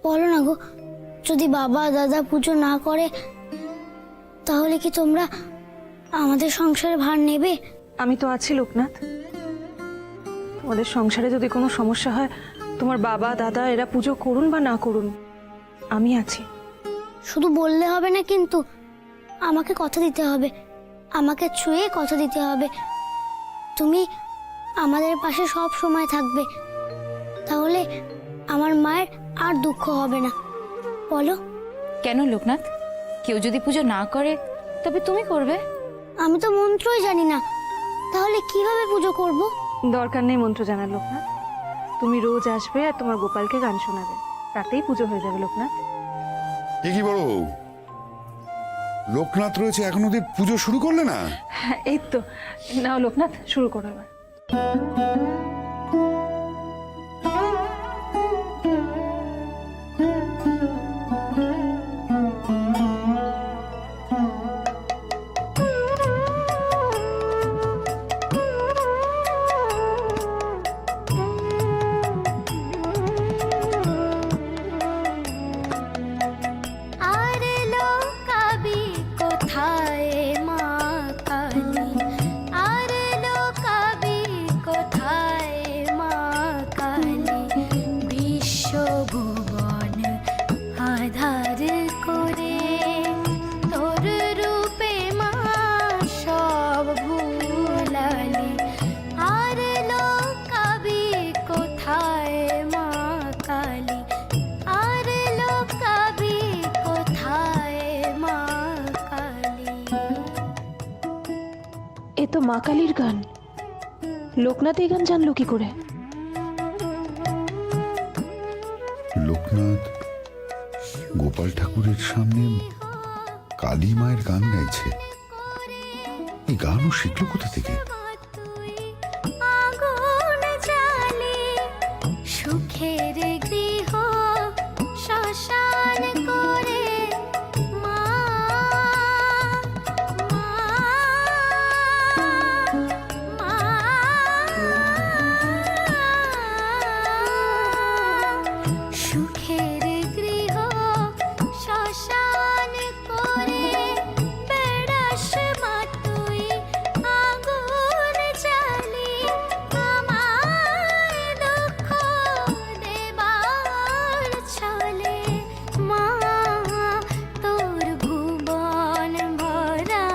বলো না গো, যদি বাবা দাদা পুজো না করে তাহলে কি তোমরা আমাদের সংসারে ভার নেবে? আমি তো আছি লোকনাথ। তোমাদের সংসারে যদি কোনো সমস্যা হয়, তোমার বাবা দাদা এরা পুজো করুন বা না করুন, আমি আছি। শুধু বললে হবে না, কিন্তু আমাকে কথা দিতে হবে, আমাকে ছুঁয়ে কথা দিতে হবে। তুমি আমাদের পাশে সব সময় থাকবে, তাহলে আমার মায়ের আর দুঃখ হবে না। বলো। কেন লোকনাথ, কেউ যদি পুজো না করে তবে তুমি করবে? আমি তো মন্ত্রই জানি না, তাহলে কিভাবে পুজো করব? দরকার নেই মন্ত্র জানার লোকনাথ। তুমি রোজ আসবে আর তোমার গোপালকে গান শোনাবে, তাতেই পুজো হয়ে যাবে লোকনাথ। এ কি বড়, লোকনাথ রয়েছে এখন অব্দি পুজো শুরু করলে না? হ্যাঁ, এই তো। নাও লোকনাথ, শুরু করো এবার। আর লোকাবি কোথায় মা কালী, আর লোকাবি কোথায় মা কালী, বিশ্বভুবন আধার করে তোর রূপে মা সব ভুলালি। আর লোকাবি কোথায় মা কালী, আর লোকাবি কোথায় মা কালী। এ তো মা কালীর গান। লোকনাথ এই গান জানলো কি করে? লোকনাথ গোপাল ঠাকুরের সামনে কালী মায়ের গান গাইছে। এই গানও শিখলো কোথা থেকে? আগুন জ্বালে সুখের গৃহ শ্মশান করে মা, মা, সুখের গৃহ শ্মশান করে বেড়াস মা তুই, আগুন জ্বালি আমায় দুঃখ দেবার ছলে। মা তোর ভুবন ভরা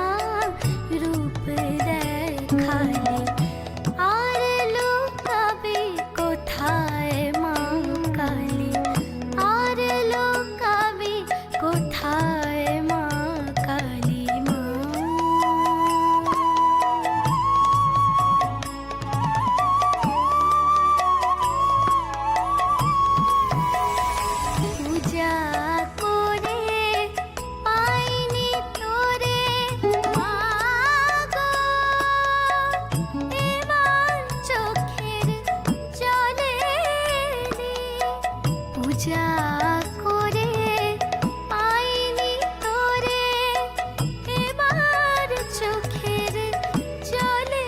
রূপ দেখালে, আর লুকাবি কোথায় মা কালী, আর লুকাবি কোথায় মা কালী মা। পূজা করে পাইনি তোরে মা গো, এবার চোখের জলে এলি। পূজা করে পাইনি তোরে, এবার চোখের জলে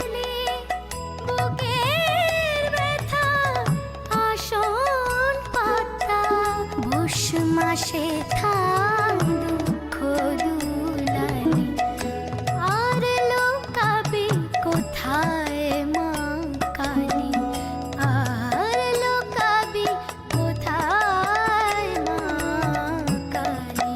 এলি। বুকের ব্যথা আসন পাতা, পৌষ মাসে থাম দুঃখ দুলালি। আর লোকাবি কোথায় মা কালী, আর লোকাবি কোথায় মা কালী।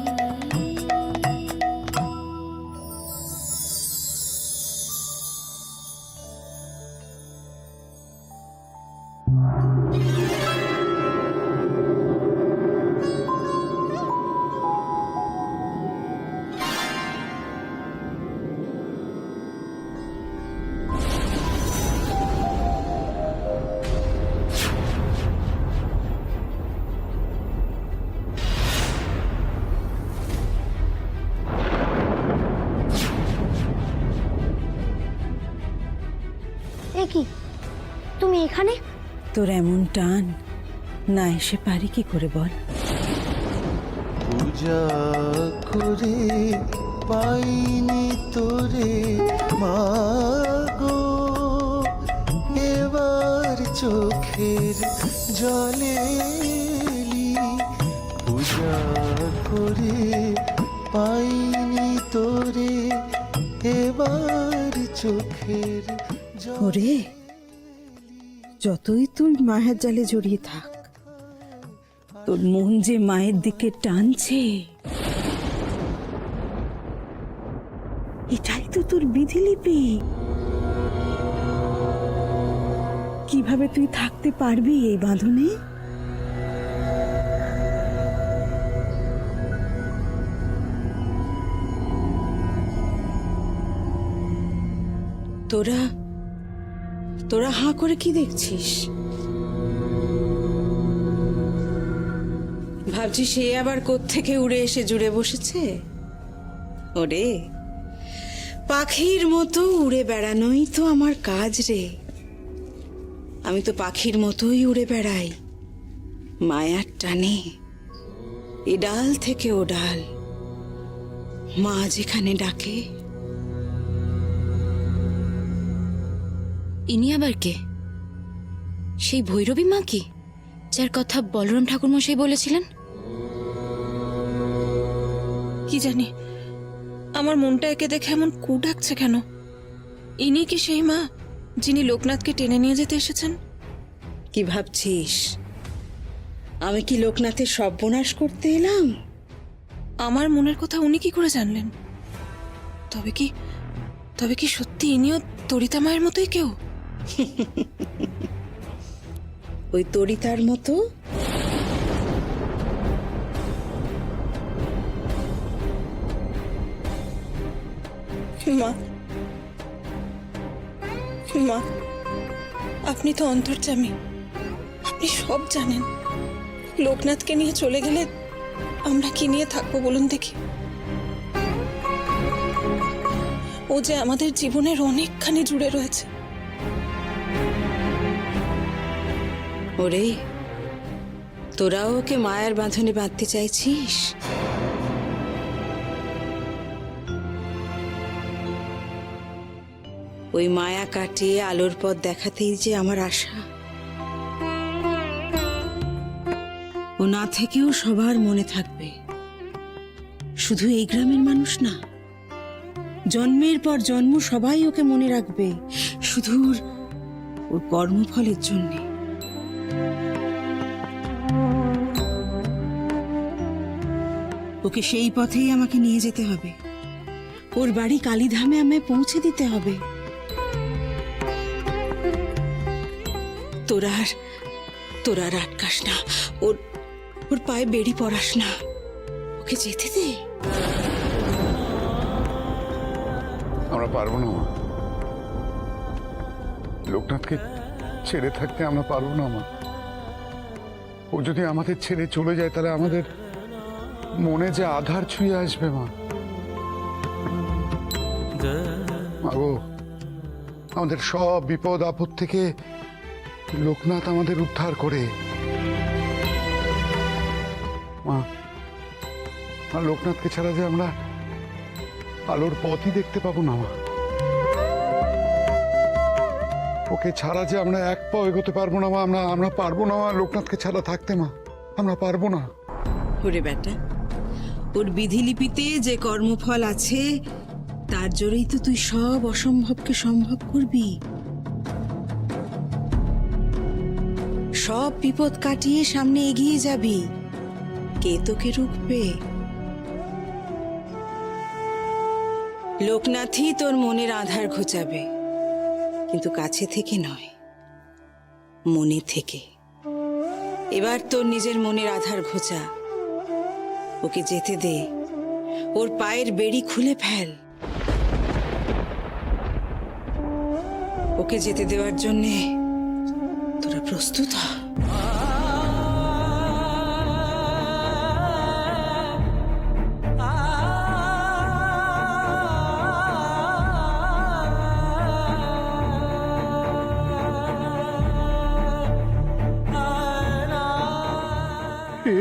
এ কি, তুমি এখানে? তোর এমন টান, না এসে পারি কি করে বল? পূজা করে পাইনি তোরে মা গো, এবার চোখের জলে এলি। দয়া করে পাইনি তোরে এবার চোখের জল ওরে, যতই তুই মায়ের জালে জড়িয়ে থাক, তোর মন যে মায়ের দিকে টানছে, এটাই তো তোর বিধিলিপি। কিভাবে তুই থাকতে পারবি এই বাঁধনে? তোরা তোরা হাঁ করে কি দেখছিস? ভাবছি সে আবার কোত্থেকে উড়ে এসে জুড়ে বসেছে? ওরে, পাখির মতো উড়ে বেড়ানোই তো আমার কাজ রে। আমি তো পাখির মতোই উড়ে বেড়াই, মায়ার টানে, এ ডাল থেকে ও ডাল, মা যেখানে ডাকে। ইনি আবার কে? সেই ভৈরবী মা কি, যার কথা বলরাম ঠাকুরমশাই বলেছিলেন? কি জানি, আমার মনটা একে দেখে এমন কু ডাকছে কেন? ইনি কি সেই মা যিনি লোকনাথকে টেনে নিয়ে যেতে এসেছেন? কি ভাবছিস আমি কি লোকনাথের সর্বনাশ করতে এলাম? আমার মনের কথা উনি কি করে জানলেন? তবে কি সত্যি ইনিও তরিতা মায়ের মতোই কেউ? ওই তরিতার মতো? মা, মা, আপনি তো অন্তর্যামী, আপনি সব জানেন। লোকনাথকে নিয়ে চলে গেলে আমরা কি নিয়ে থাকবো বলুন দেখি? ও যে আমাদের জীবনের অনেকখানি জুড়ে রয়েছে। ওরে, তোরাও ওকে মায়ার বাঁধনে বাঁধতে চাইছিস? ওই মায়া কাটিয়ে আলোর পথ দেখাতেই যে আমার আশা। ও না থেকেও সবার মনে থাকবে। শুধু এই গ্রামের মানুষ না, জন্মের পর জন্ম সবাই ওকে মনে রাখবে, শুধু ওর কর্মফলের জন্যে। ওকে সেই পথেই আমাকে নিয়ে যেতে হবে। ওর বাড়ি কালীধামে আমায় পৌঁছে দিতে হবে। তোরা আর আটকাস না, ওর পায়ে বেড়ি পড়াস না, ওকে যেতে দে। আমরা পারবো না মা, লোকনাথকে ছেড়ে থাকতে আমরা পারবো না মা। ও যদি আমাদের ছেড়ে চলে যায় তাহলে আমাদের মনে যে আধার ছুঁয়ে আসবে মা। গো, আমাদের সব বিপদ আপদ থেকে লোকনাথ আমাদের উদ্ধার করে। মা, লোকনাথকে ছাড়া যে আমরা আলোর পথই দেখতে পাবো না মা। ওকে ছাড়া যে আমরা এক পা এগোতে পারবো না মা। আমরা পারবো না মা লোকনাথকে ছাড়া থাকতে মা, আমরা পারবো না। ওরে বেটা, ওর বিধিলিপিতে যে কর্মফল আছে তার জোরেই তো তুই সব অসম্ভবকে সম্ভব করবি। সব বিপদ কাটিয়ে সামনে এগিয়ে যাবি। কে তোকে রুখবে? লোকনাথই তোর মনের আধার ঘোচাবে, কিন্তু কাছে থেকে নয়, মনে থেকে। এবার তোর নিজের মনের আধার ঘোচা, ওকে যেতে দে, ওর পায়ের বেড়ি খুলে ফেল। ওকে যেতে দেওয়ার জন্যে তোরা প্রস্তুত হ।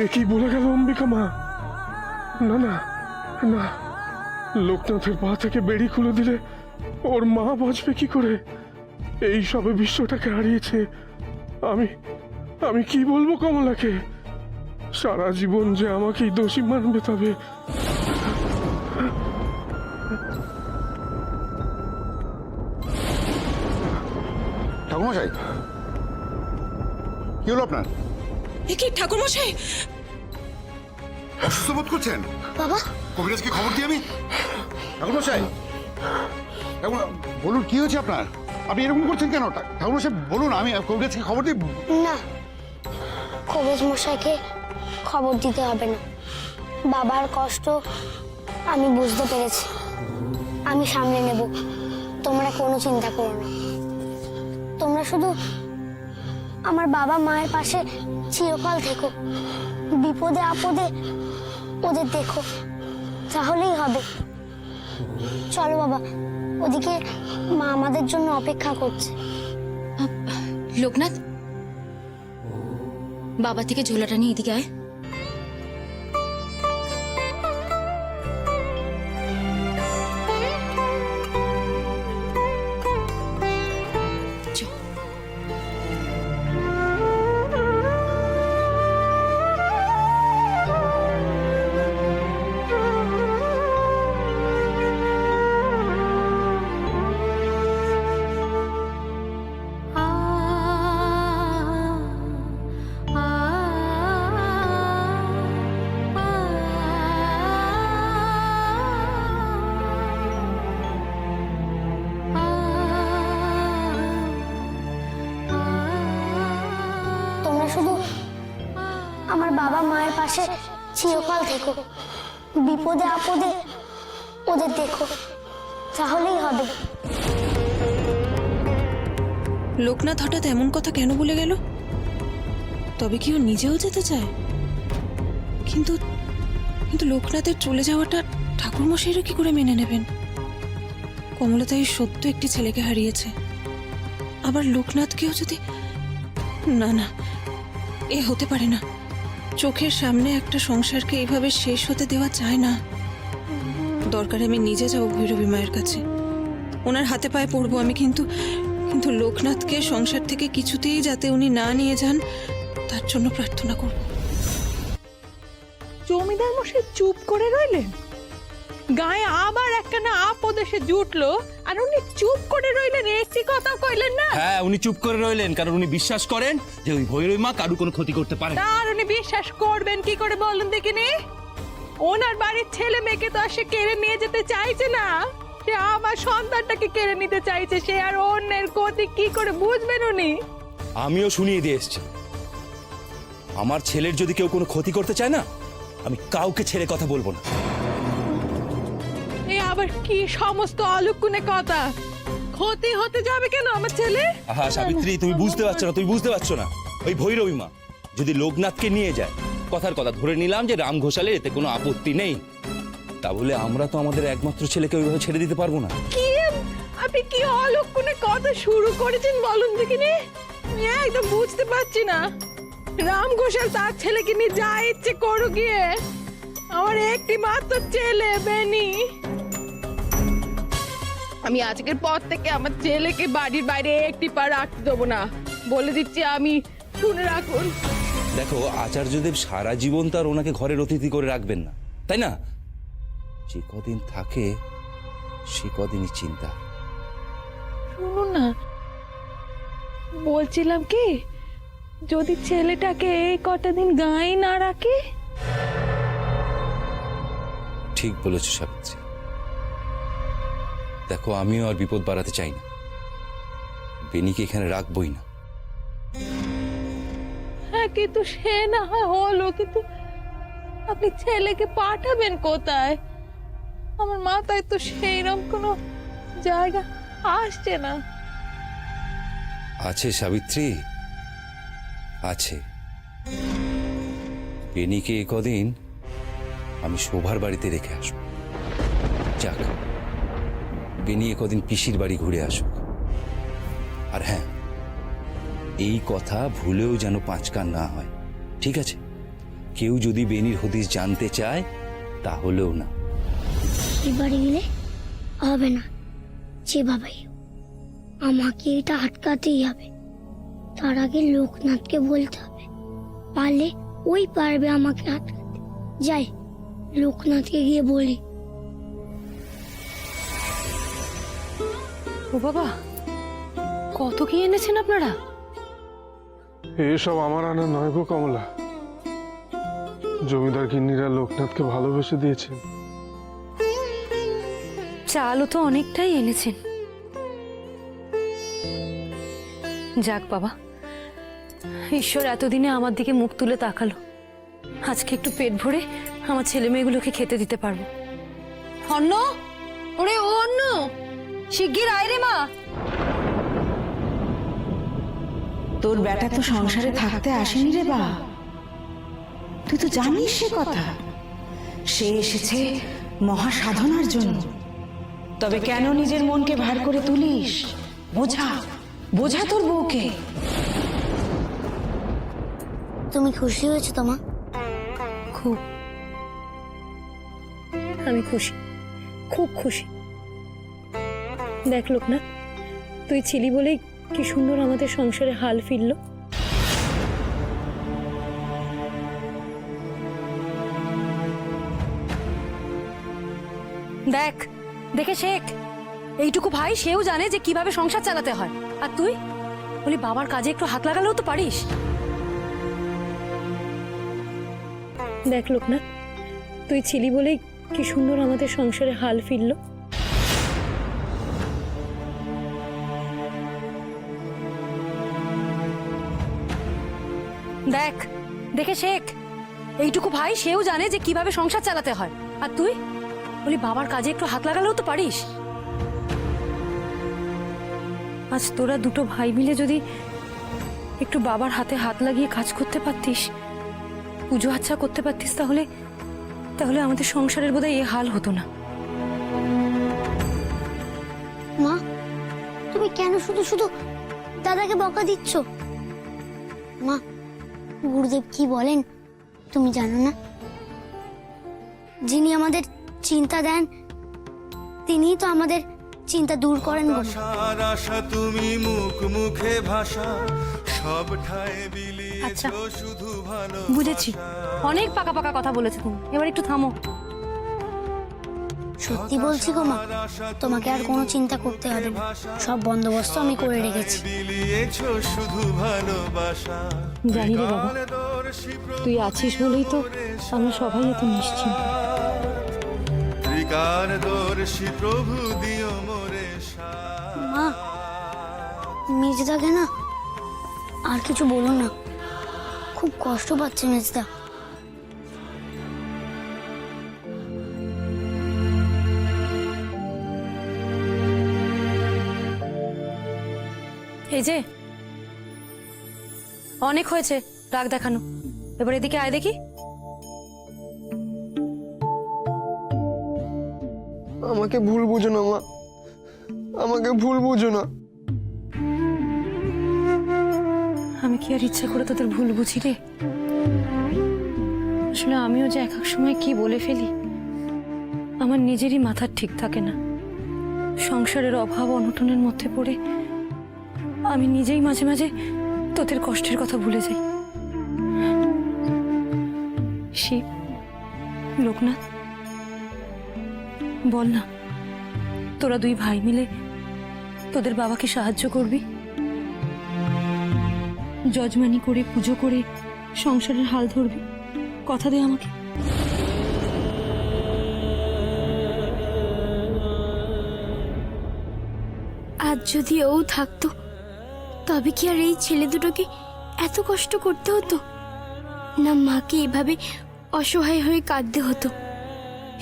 এ কি বলে গেল অম্বিকা মা? না না না, লোকনাথের পা থেকে বেড়ি খুলে দিলে ওর মা বাঁচবে কি করে? এই সবে বিশ্বটাকে হারিয়েছে। আমি কি বলবো কমলাকে? সারা জীবন যে আমাকেই দোষী মানবে তবে। ঠাকুরমশাই, কি হলো আপনার? এ কি ঠাকুরমশাই? অসুস্থ বোধ করছেন? বাবা, কবিরাজকে খবর দিই আমি। ঠাকুরমশাই, বলুন কি হয়েছে আপনার? আপনি এরকম করছেন কেন? ঠাকুরমশাই বলুন, আমি কবিরাজকে খবর দিই। না, কবিরাজ মশাইকে খবর দিতে হবে না। বাবার কষ্ট আমি বুঝতে পেরেছি, আমি সামলে নেব। তোমরা কোনো চিন্তা করো না। তোমরা শুধু আমার বাবা মায়ের পাশে চিরকাল থেকো, বিপদে আপদে ওদের দেখো, তাহলেই হবে। চলো বাবা, ওদিকে মা আমাদের জন্য অপেক্ষা করছে। লোকনাথ, বাবা থেকে ঝোলাটা নিয়ে এদিকে আয়। চল। তোমরা শুধু আমার বাবা মায়ের পাশে চিরকাল থেকো, বিপদে আপদে ওদের দেখো, তাহলেই হবে। লোকনাথ হঠাৎ এমন কথা কেন বলে গেল? তবে কি ও নিজেও যেতে চায়? কিন্তু কিন্তু লোকনাথের চলে যাওয়াটা ঠাকুরমশাইরা কি করে মেনে নেবেন? কমলতা এই সদ্য একটি ছেলেকে হারিয়েছে, আবার লোকনাথকেও যদি... না না, এ হতে পারে না। চোখের সামনে একটা সংসারকে এইভাবে শেষ হতে দেওয়া যায় না। দরকার আমি নিজে যাব ভৈরবী মায়ের কাছে, ওনার হাতে পায়ে পড়বো আমি। কিন্তু কিন্তু লোকনাথকে সংসার থেকে কিছুতেই যাতে উনি না নিয়ে যান, তার জন্য প্রার্থনা করব। জমিদার মশাই চুপ করে রইলেন। গায়ে আবার একখানা আপদ এসে জুটলো, আর উনি চুপ করে রইলেন, একটি কথা কইলেন না। হ্যাঁ, উনি চুপ করে রইলেন কারণ উনি বিশ্বাস করেন যে ওই ভৈরবী মা কারু কোনো ক্ষতি করতে পারে না। আর উনি বিশ্বাস করবেন কি করে বলুন দেখিনি? ওনার বাড়ির ছেলে মেয়েকে তো আর সে কেড়ে নিয়ে যেতে চাইছে না, সে আমার সন্তানটাকে কেড়ে নিতে চাইছে। সে আর অন্যের ক্ষতি কি করে বুঝবেন উনি? আমিও শুনিয়ে দিয়ে এসছি, আমার ছেলের যদি কেউ কোনো ক্ষতি করতে চায় না, আমি কাউকে ছেড়ে কথা বলবো না। এই আবার কি সমস্ত অলক্ষণে কথা? ক্ষতি হতে যাবে কেন আমার ছেলে? আহা সাবিত্রী, তুমি বুঝতে পারছো না, তুমি বুঝতে পারছো না। ওই ভৈরবী মা যদি লোকনাথকে নিয়ে যায়, কথার কথা ধরে নিলাম যে রাম ঘোষালের এতে কোনো আপত্তি নেই, তাহলে আমরা তো আমাদের একমাত্র ছেলেকে ওইভাবে ছেড়ে দিতে পারবো না। কি আপনি কি অলক্ষণে কথা শুরু করেছেন বলুন দেখিনি? আমি একদম বুঝতে পারছি না। রাম ঘোষাল তার ছেলেকে নিয়ে যা ইচ্ছে করো গিয়ে, আমার একটি মাত্র ছেলে বেনি। আমি আজকের পর থেকে আমার ছেলেকে বাড়ির বাইরে একটি পা রাখতে দেবো না, বলে দিচ্ছি আমি। শুনে রাখুন। দেখো, আচার্যদেব সারা জীবন তার ওনাকে ঘরের অতিথি করে রাখবেন না, তাই না? যে কদিন থাকে সে কদিনই চিন্তা। শুনুন না, বলছিলাম কি, যদি ছেলেটাকে এই কটা দিন গায়ে না রাখে। ঠিক বলেছ সাবিত্রী। দেখো, আমিও আর বিপদ বাড়াতে চাই না, বেনিকে এখানে রাখবই না। হ্যাঁ, কিন্তু সে না হয় হলো, কিন্তু আপনি ছেলেকে পাঠাবেন কোথায়? আমার মাথায় তো সেইরকম কোনো জায়গা আসছে না। আছে সাবিত্রী, আছে। বেনিকে কদিন আমি শোভার বাড়িতে রেখে আসব। যাক, বেনি কদিন পিসির বাড়ি ঘুরে আসুক। আর হ্যাঁ, এই কথা ভুলেও যেন পাঁচকান না হয়, ঠিক আছে? কেউ যদি বেনির হদিস জানতে চায় তাহলেও না। এবারে গেলে হবে না, যেভাবেই হোক আমাকে এটা আটকাতেই হবে। তার আগে লোকনাথকে বলতে হবে, পারলে ওই পারবে আমাকে আটকাতে। যাই, লোকনাথকে গিয়ে বলি। ও বাবা, কত কি এনেছেন আপনারা? এসব আমার আনা নয় গো কমলা, জমিদার গিন্নিরা লোকনাথকে ভালোবেসে দিয়েছেন। চালও তো অনেকটাই এনেছেন। যাক বাবা, ঈশ্বর এতদিনে আমার দিকে মুখ তুলে তাকালো। আজকে একটু পেট ভরে আমার ছেলে মেয়েগুলোকে খেতে দিতে পারবো। অন্ন, ওরে ও অন্ন, শিগগির আয় রে মা। তোর বেটা তো সংসারে থাকতে আসেনি রে বা, তুই তো জানিস সে কথা। সে এসেছে মহা সাধনার জন্য। তবে কেন নিজের মনকে ভার করে তুলিস? বোঝা বোঝা তোর বউকে। তুমি খুশি হয়েছো তো মা? খুব, আমি খুশি, খুব খুশি। দেখ লোকনাথ, তুই ছিলি বলেই কি সুন্দর আমাদের সংসারে হাল ফিরল। দেখ, দেখে শেখ। এইটুকু ভাই সেও জানে যে কিভাবে সংসার চালাতে হয়, আর তুই বলি বাবার কাজে একটু হাত লাগালেও তো পারিস। দেখ লোকনাথ, তুই ছিলি বলেই কি সুন্দর আমাদের সংসারে হাল ফিরল। দেখ, দেখে শেখ। এইটুকু ভাই সেও জানে যে কিভাবে সংসার চালাতে হয়, আর তুই বলি বাবার কাজে একটু হাত লাগালেও তো পারিস। আজ তোরা দুটো ভাই মিলে যদি একটু বাবার হাতে হাত লাগিয়ে কাজ করতে পারতিস, পুজো আচ্ছা করতে পারতিস, তাহলে তাহলে আমাদের সংসারের বোধহয় এ হাল হতো না। মা, তুমি কেন শুধু শুধু দাদাকে বকা দিচ্ছ? মা, গুরুদেব কি বলেন তুমি জানো না? যিনি আমাদের চিন্তা দেন, তিনিই তো আমাদের চিন্তা দূর করেন গো। আশা তুমি মুখ মুখে ভাষা সব ঠায় আচ্ছা, বিলিয়েছো শুধু ভালো। বুঝেছি, অনেক পাকা পাকা কথা বলেছে তুমি, এবার একটু থামো। সত্যি বলছি গো মা, তোমাকে আর কোনো চিন্তা করতে হবে না, সব বন্দোবস্ত আমি করে রেখেছি। বিলিয়েছো শুধু ভালোবাসা। জানি রে বাবা, তুই আছিস বলেই তো আমরা সবাই এত নিশ্চিন্ত। ত্রিকারদর্শী প্রভু দিও মোরে মা, মেজদাকে না আর কিছু বলো না, খুব কষ্ট পাচ্ছে মেজদা। এই যে, অনেক হয়েছে রাগ দেখানো, এবার এদিকে আয় দেখি। আমাকে ভুল বুঝো না মা, আমাকে ভুল বুঝো না। আমি কি আর ইচ্ছে করে তোদের ভুল বুঝি রে? আসলে আমিও যে এক এক সময় কি বলে ফেলি, আমার নিজেরই মাথার ঠিক থাকে না। সংসারের অভাব অনটনের মধ্যে পড়ে আমি নিজেই মাঝে মাঝে তোদের কষ্টের কথা ভুলে যাই। শিব, লোকনাথ, বল না, তোরা দুই ভাই মিলে তোদের বাবাকে সাহায্য করবি? যজমানি করে পুজো করে সংসারের হাল ধরবি, কথা দে আমাকে। আজ যদি ও থাকতো, তবে কি আর এই ছেলে দুটোকে এত কষ্ট করতে হতো না? মাকে এভাবে অসহায় হয়ে কাঁদতে হতো?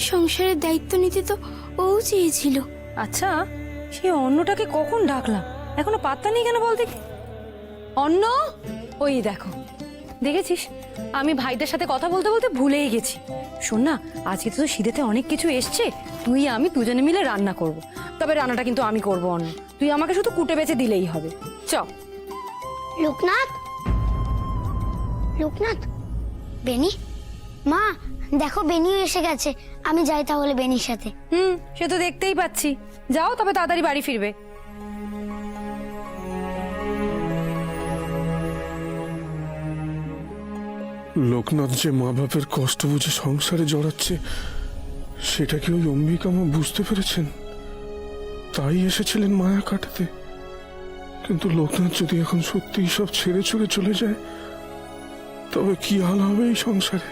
সংসারের দায়িত্ব নিতে তো ও চেয়েছিল। আচ্ছা, সেই অন্নটাকে কখন ডাকলাম, এখনো পাত্তা নেই কেন বল দেখি? অন্ন, ওই দেখো, দেখেছিস আমি ভাইদের সাথে কথা বলতে বলতে ভুলেই গেছি। শোন না, আজকে তো শীতেতে অনেক কিছু এসছে, তুই আমি দুজনে মিলে রান্না করব। তবে রান্নাটা কিন্তু আমি করব অন্ন, তুই আমাকে শুধু কুটে বেছে দিলেই হবে। চ। লোকনাথ, লোকনাথ, বেনি, মা দেখো বেনিও এসে গেছে, আমি যাই তাহলে বেনির সাথে। সে তো দেখতেই পাচ্ছি, যাও তবে তাড়াতাড়ি বাড়ি ফিরবে। লোকনাথ যে মা বাপের কষ্ট বুঝে সংসারে জড়াচ্ছে সেটা কি ওই অম্বিকা মা বুঝতে পেরেছেন, তাই এসেছিলেন মায়া কাটাতে? কিন্তু লোকনাথ যদি এখন সত্যিই সব ছেড়ে ছুড়ে চলে যায়, তবে কি হাল হবে এই সংসারে?